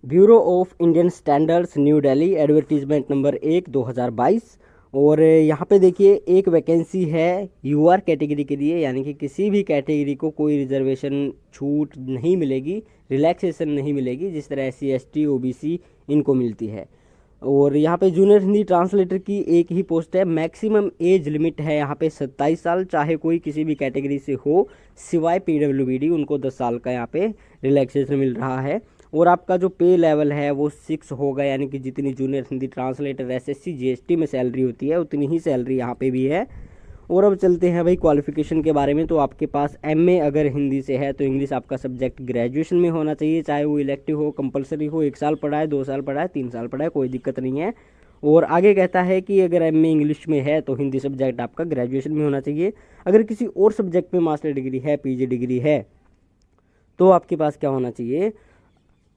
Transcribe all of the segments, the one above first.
Bureau of Indian standards new Delhi, advertisement number 1 2022। और यहाँ पे देखिए एक वैकेंसी है यूआर कैटेगरी के लिए, यानी कि किसी भी कैटेगरी को कोई रिजर्वेशन छूट नहीं मिलेगी, रिलैक्सेशन नहीं मिलेगी, जिस तरह SC ST OBC इनको मिलती है। और यहाँ पे जूनियर हिंदी ट्रांसलेटर की एक ही पोस्ट है। मैक्सिमम एज लिमिट है यहाँ पे 27 साल, चाहे कोई किसी भी कैटेगरी से हो, सिवाय PWBD, उनको 10 साल का यहाँ पे रिलैक्सेशन मिल रहा है। और आपका जो पे लेवल है वो 6 होगा, यानी कि जितनी junior Hindi translator SSC GST में सैलरी होती है उतनी ही सैलरी यहाँ पे भी है। और अब चलते हैं भाई क्वालिफिकेशन के बारे में। तो आपके पास MA अगर हिंदी से है तो इंग्लिश आपका सब्जेक्ट ग्रेजुएशन में होना चाहिए, चाहे वो इलेक्टिव हो, कंपलसरी हो, 1 साल पढ़ा है, 2 साल पढ़ा है, 3 साल पढ़ा है, कोई दिक्कत नहीं है। और आगे कहता है कि अगर MA इंग्लिश में है तो हिंदी सब्जेक्ट आपका ग्रेजुएशन में होना चाहिए। अगर किसी और सब्जेक्ट में मास्टर डिग्री है, PG डिग्री है, तो आपके पास क्या होना चाहिए,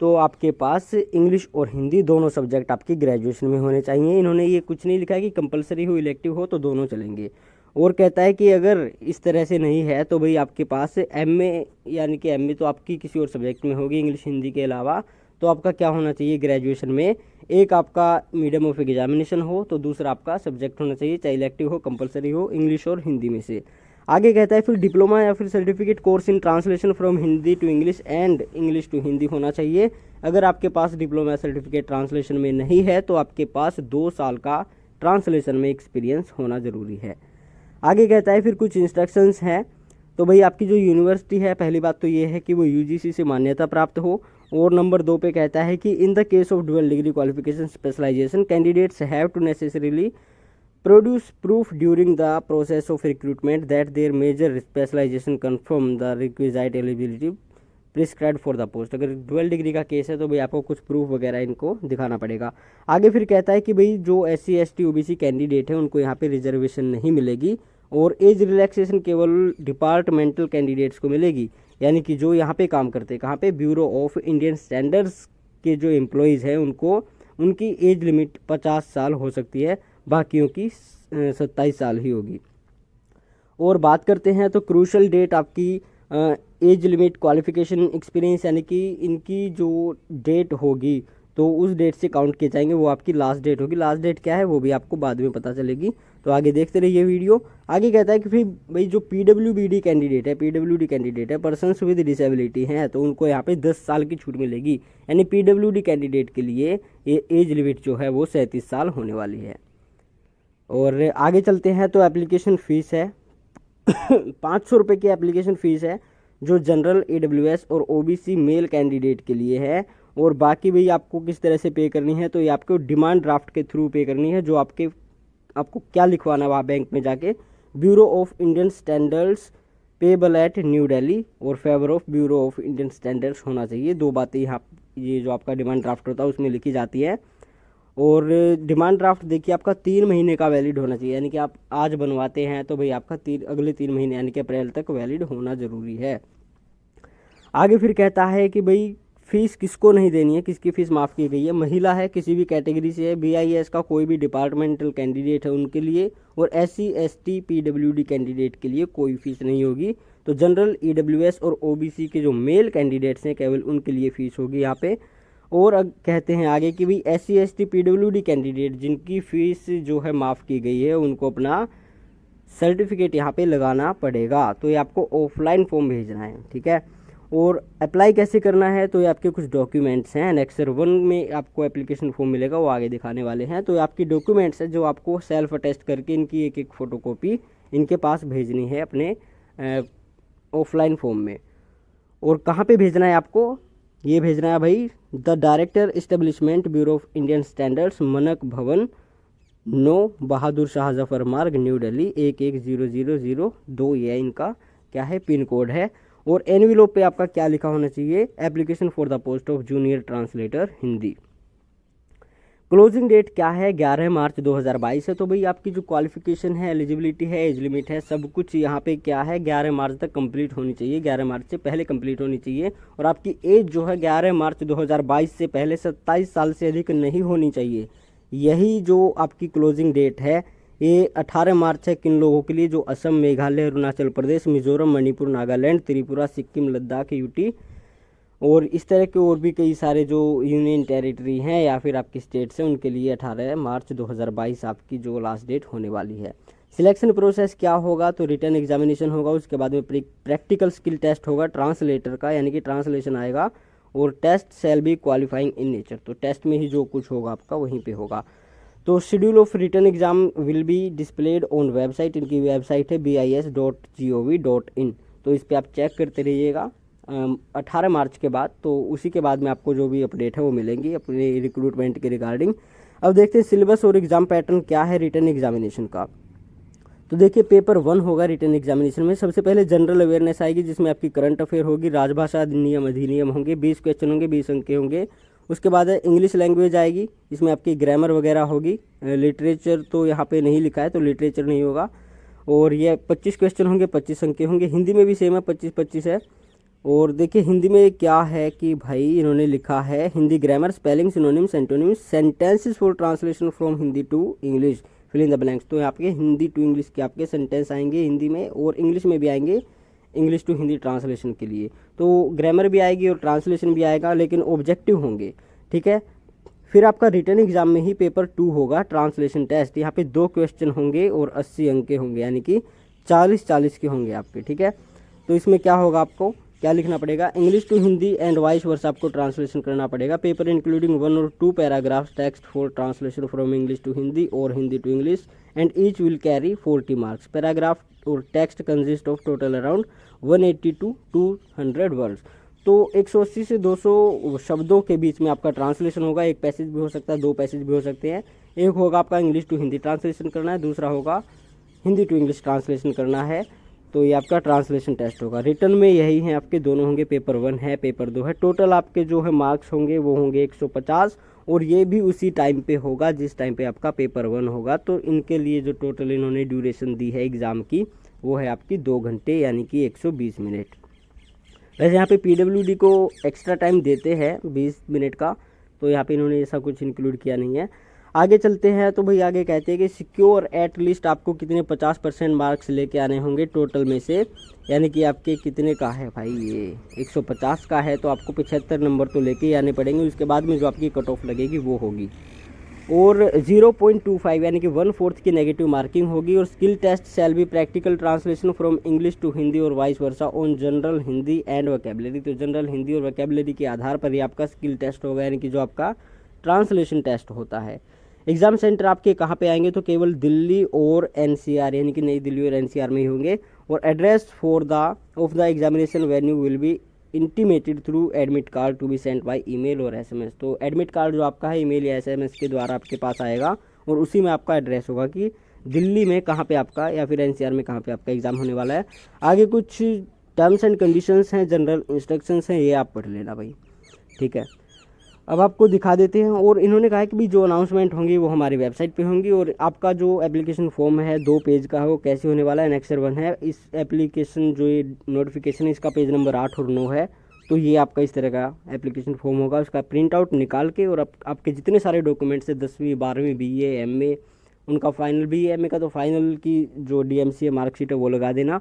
तो आपके पास इंग्लिश और हिंदी दोनों सब्जेक्ट आपकी ग्रेजुएशन में होने चाहिए। इन्होंने ये कुछ नहीं लिखा है कि कंपलसरी हो, इलेक्टिव हो, तो दोनों चलेंगे। और कहता है कि अगर इस तरह से नहीं है तो भाई आपके पास MA, यानी कि MA तो आपकी किसी और सब्जेक्ट में होगी इंग्लिश हिंदी के अलावा, तो आपका क्या होना चाहिए ग्रेजुएशन में, एक आपका मीडियम ऑफ एग्जामिनेशन हो, तो दूसरा आपका सब्जेक्ट होना चाहिए, चाहे इलेक्टिव हो, कंपलसरी हो, इंग्लिश और हिंदी में से। आगे कहता है फिर डिप्लोमा या फिर certificate course in translation from Hindi to English and English to Hindi होना चाहिए। अगर आपके पास डिप्लोमा या सर्टिफिकेट ट्रांसलेशन में नहीं है तो आपके पास 2 साल का ट्रांसलेशन में एक्सपीरियंस होना ज़रूरी है। आगे कहता है फिर कुछ इंस्ट्रक्शंस हैं। तो भाई आपकी जो यूनिवर्सिटी है, पहली बात तो ये है कि वो UGC से मान्यता प्राप्त हो। और नंबर 2 पे कहता है कि in the case of dual degree qualification specialization candidates have to necessarily produce proof during the process of recruitment that their major specialization confirm the requisite eligibility prescribe for the post. अगर dual degree का case है तो भाई आपको कुछ proof वगैरह इनको दिखाना पड़ेगा। आगे फिर कहता है कि भाई जो SC ST OBC कैंडिडेट है उनको यहाँ पे रिजर्वेशन नहीं मिलेगी और एज रिलैक्सेशन केवल डिपार्टमेंटल कैंडिडेट्स को मिलेगी, यानी कि जो यहाँ पे काम करते हैं, कहाँ पे, ब्यूरो ऑफ इंडियन स्टैंडर्ड्स के जो एम्प्लॉयज़ हैं उनको उनकी एज लिमिट 50 साल हो सकती है, बाकियों की 27 साल ही होगी। और बात करते हैं तो क्रूशल डेट आपकी एज लिमिट, क्वालिफिकेशन, एक्सपीरियंस, यानी कि इनकी जो डेट होगी तो उस डेट से काउंट किए जाएंगे, वो आपकी लास्ट डेट होगी। लास्ट डेट क्या है वो भी आपको बाद में पता चलेगी, तो आगे देखते रहिए वीडियो। आगे कहता है कि फिर भाई जो PWBD कैंडिडेट है, पर्सन्स विद डिसेबिलिटी हैं, तो उनको यहाँ पे 10 साल की छूट मिलेगी, यानी PWD कैंडिडेट के लिए ये एज लिमिट जो है वो 37 साल होने वाली है। और आगे चलते हैं तो एप्लीकेशन फ़ीस है 500 रुपये की एप्लीकेशन फ़ीस है, जो जनरल AWS और OBC मेल कैंडिडेट के लिए है। और बाकी भाई आपको किस तरह से पे करनी है, तो ये आपको डिमांड ड्राफ्ट के थ्रू पे करनी है, जो आपको क्या लिखवाना है वहाँ बैंक में जाके, bureau of Indian standards payable at new Delhi और favour of bureau of Indian standards होना चाहिए। 2 बातें यहाँ ये जो आपका डिमांड ड्राफ्ट होता है उसमें लिखी जाती है। और डिमांड ड्राफ्ट देखिए आपका 3 महीने का वैलिड होना चाहिए, यानी कि आप आज बनवाते हैं तो भाई आपका अगले 3 महीने यानी कि अप्रैल तक वैलिड होना ज़रूरी है। आगे फिर कहता है कि भाई फीस किसको नहीं देनी है, किसकी फ़ीस माफ़ की गई है, महिला है, किसी भी कैटेगरी से है, BIS का कोई भी डिपार्टमेंटल कैंडिडेट है उनके लिए, और SC ST PWD कैंडिडेट के लिए कोई फ़ीस नहीं होगी। तो जनरल AWS और OBC के जो मेल कैंडिडेट्स हैं केवल उनके लिए फ़ीस होगी यहाँ पे। और कहते हैं आगे कि भाई SC ST PWD कैंडिडेट जिनकी फ़ीस जो है माफ़ की गई है उनको अपना सर्टिफिकेट यहाँ पे लगाना पड़ेगा, तो ये आपको ऑफलाइन फॉर्म भेजना है, ठीक है। और अप्लाई कैसे करना है, तो ये आपके कुछ डॉक्यूमेंट्स हैं, एनेक्सर 1 में आपको एप्लीकेशन फॉर्म मिलेगा, वो आगे दिखाने वाले हैं। तो ये आपकी डॉक्यूमेंट्स है जो आपको सेल्फ अटेस्ट करके इनकी एक फ़ोटोकॉपी इनके पास भेजनी है अपने ऑफलाइन फॉर्म में। और कहाँ पे भेजना है आपको, ये भेजना है भाई the director establishment bureau of Indian standards, मनक भवन 9 बहादुर शाह जफर मार्ग, न्यू दिल्ली 110002, ये इनका क्या है, पिन कोड है। और एनविलोप पे आपका क्या लिखा होना चाहिए, application for the post of junior translator Hindi. Closing date क्या है, 11 मार्च 2022 है। तो भाई आपकी जो क्वालिफिकेशन है, एलिजिबिलिटी है, एज लिमिट है, सब कुछ यहाँ पे क्या है 11 मार्च तक कंप्लीट होनी चाहिए, 11 मार्च से पहले कंप्लीट होनी चाहिए। और आपकी एज जो है 11 मार्च 2022 से पहले 27 साल से अधिक नहीं होनी चाहिए। यही जो आपकी क्लोजिंग डेट है ये 18 मार्च है किन लोगों के लिए, जो असम, मेघालय, अरुणाचल प्रदेश, मिजोरम, मणिपुर, नागालैंड, त्रिपुरा, सिक्किम, लद्दाख, UT और इस तरह के और भी कई सारे जो यूनियन टेरिटरी हैं या फिर आपकी स्टेट्स हैं उनके लिए 18 मार्च 2022 आपकी जो लास्ट डेट होने वाली है। सिलेक्शन प्रोसेस क्या होगा, तो रिटन एग्जामिनेशन होगा, उसके बाद में प्रैक्टिकल स्किल टेस्ट होगा ट्रांसलेटर का, यानी कि ट्रांसलेशन आएगा, और test shall be qualifying in nature, तो टेस्ट में ही जो कुछ होगा आपका वहीं पे होगा। तो schedule of written exam will be displayed on website, इनकी वेबसाइट है bis.gov.in, तो इस पर आप चेक करते रहिएगा 18 मार्च के बाद, तो उसी के बाद में आपको जो भी अपडेट है वो मिलेंगी अपने रिक्रूटमेंट के रिगार्डिंग। अब देखते हैं सिलेबस और एग्जाम पैटर्न क्या है रिटन एग्जामिनेशन का। तो देखिए पेपर 1 होगा रिटन एग्जामिनेशन में। सबसे पहले जनरल अवेयरनेस आएगी जिसमें आपकी करंट अफेयर होगी, राजभाषा नियम अधिनियम होंगे, 20 क्वेश्चन होंगे, 20 अंक के होंगे। उसके बाद इंग्लिश लैंग्वेज आएगी, इसमें आपकी ग्रामर वगैरह होगी। लिटरेचर तो यहाँ पे नहीं लिखा है तो लिटरेचर नहीं होगा, और ये 25 क्वेश्चन होंगे, 25 अंक के होंगे। हिंदी में भी सेम है, 25-25 है। और देखिए हिंदी में क्या है कि भाई इन्होंने लिखा है Hindi grammar, spelling, synonyms, antonyms, sentences for translation from Hindi to English, fill in the blanks. तो आपके हिंदी टू इंग्लिश के आपके सेंटेंस आएंगे हिंदी में, और इंग्लिश में भी आएंगे इंग्लिश टू हिंदी ट्रांसलेशन के लिए। तो ग्रामर भी आएगी और ट्रांसलेशन भी आएगा, लेकिन ऑब्जेक्टिव होंगे, ठीक है। फिर आपका रिटन एग्जाम में ही पेपर 2 होगा ट्रांसलेशन टेस्ट। यहाँ पे 2 क्वेश्चन होंगे और 80 अंक के होंगे, यानी कि 40-40 के होंगे आपके, ठीक है। तो इसमें क्या होगा, आपको क्या लिखना पड़ेगा, English to Hindi and vice versa आपको ट्रांसलेशन करना पड़ेगा। पेपर इंक्लूडिंग 1 और 2 paragraphs text for translation from English to Hindi और Hindi to English and each will carry 40 marks. Paragraph और text consist of total around 180 to 200 words. तो 180 से 200 शब्दों के बीच में आपका ट्रांसलेशन होगा। एक पैसेज भी हो सकता है, 2 पैसेज भी हो सकते हैं। एक होगा आपका इंग्लिश टू हिंदी ट्रांसलेशन करना है, दूसरा होगा हिंदी टू इंग्लिश ट्रांसलेशन करना है। तो ये आपका ट्रांसलेशन टेस्ट होगा। रिटन में यही है आपके, दोनों होंगे, पेपर 1 है, पेपर 2 है। टोटल आपके जो है मार्क्स होंगे वो होंगे 150, और ये भी उसी टाइम पे होगा जिस टाइम पे आपका पेपर 1 होगा। तो इनके लिए जो टोटल इन्होंने ड्यूरेशन दी है एग्ज़ाम की वो है आपकी 2 घंटे, यानी कि 120 मिनट। वैसे यहाँ पे पीडब्ल्यूडी को एक्स्ट्रा टाइम देते हैं 20 मिनट का, तो यहाँ पे इन्होंने ऐसा कुछ इंक्लूड किया नहीं है। आगे चलते हैं तो भाई आगे कहते हैं कि सिक्योर एट लीस्ट आपको कितने 50% मार्क्स लेके आने होंगे टोटल में से, यानी कि आपके कितने का है भाई, ये 150 का है तो आपको 75 नंबर तो लेके ही आने पड़ेंगे। उसके बाद में जो आपकी कट ऑफ लगेगी वो होगी, और 0.25 यानी कि 1/4 की नेगेटिव मार्किंग होगी। और skill test shall be practical translation from English to Hindi और vice versa on general Hindi and vocabulary. तो जनरल हिंदी और वोकेबलरी के आधार पर ही आपका स्किल टेस्ट होगा, यानी कि जो आपका ट्रांसलेशन टेस्ट होता है। एग्जाम सेंटर आपके कहाँ पे आएंगे, तो केवल दिल्ली और एनसीआर यानी कि नई दिल्ली और एनसीआर में ही होंगे। और address for the of the examination venue will be intimated through admit card to be sent by email और एसएमएस। तो एडमिट कार्ड जो आपका है ईमेल या एसएमएस के द्वारा आपके पास आएगा, और उसी में आपका एड्रेस होगा कि दिल्ली में कहाँ पे आपका या फिर एनसीआर में कहाँ पे आपका एग्ज़ाम होने वाला है। आगे कुछ टर्म्स एंड कंडीशंस हैं, जनरल इंस्ट्रक्शंस हैं, ये आप पढ़ लेना भाई, ठीक है। अब आपको दिखा देते हैं, और इन्होंने कहा है कि भी जो अनाउंसमेंट होंगी वो हमारी वेबसाइट पे होंगी। और आपका जो एप्लीकेशन फॉर्म है 2 पेज का है, वो कैसे होने वाला है, नेक्स्ट 1 है। इस एप्लीकेशन जो ये नोटिफिकेशन है इसका पेज नंबर 8 और 9 है। तो ये आपका इस तरह का एप्लीकेशन फॉर्म होगा, उसका प्रिंट आउट निकाल के, और आपके जितने सारे डॉक्यूमेंट्स है 10वीं 12वीं BA MA उनका फाइनल, BA MA का तो फाइनल की जो DMC है मार्कशीट है वो लगा देना,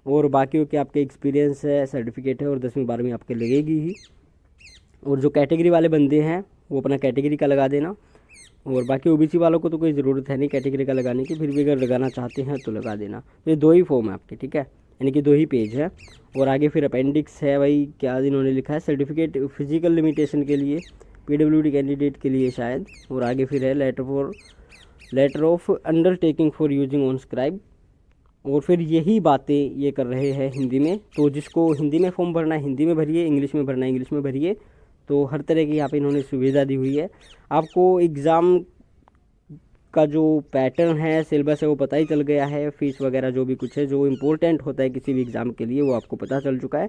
और बाकी के आपके एक्सपीरियंस है, सर्टिफिकेट है, और 10वीं 12वीं आपके लगेगी ही। और जो कैटेगरी वाले बंदे हैं वो अपना कैटेगरी का लगा देना, और बाकी OBC वालों को तो कोई ज़रूरत है नहीं कैटेगरी का लगाने की, फिर भी अगर लगाना चाहते हैं तो लगा देना। तो ये 2 ही फॉर्म है आपके, ठीक है, यानी कि 2 ही पेज है। और आगे फिर अपेंडिक्स है भाई, क्या इन्होंने लिखा है, सर्टिफिकेट फिजिकल लिमिटेशन के लिए, PWD कैंडिडेट के लिए शायद। और आगे फिर है letter of undertaking for using on scribe. और फिर यही बातें ये कर रहे हैं हिंदी में। तो जिसको हिंदी में फॉर्म भरना है हिंदी में भरिए, इंग्लिश में भरना है इंग्लिश में भरिए। तो हर तरह की यहाँ पे इन्होंने सुविधा दी हुई है। आपको एग्ज़ाम का जो पैटर्न है, सिलेबस है, वो पता ही चल गया है। फीस वगैरह जो भी कुछ है जो इम्पोर्टेंट होता है किसी भी एग्ज़ाम के लिए वो आपको पता चल चुका है।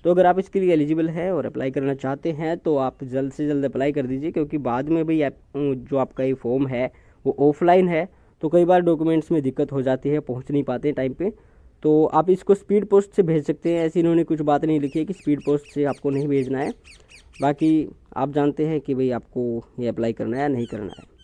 तो अगर आप इसके लिए एलिजिबल हैं और अप्लाई करना चाहते हैं तो आप जल्द से जल्द अप्लाई कर दीजिए, क्योंकि बाद में भाई जो आपका ये फॉर्म है वो ऑफलाइन है, तो कई बार डॉक्यूमेंट्स में दिक्कत हो जाती है, पहुँच नहीं पाते टाइम पर। तो आप इसको स्पीड पोस्ट से भेज सकते हैं। ऐसी इन्होंने कुछ बात नहीं लिखी है कि स्पीड पोस्ट से आपको नहीं भेजना है। बाकी आप जानते हैं कि भाई आपको ये अप्लाई करना है या नहीं करना है।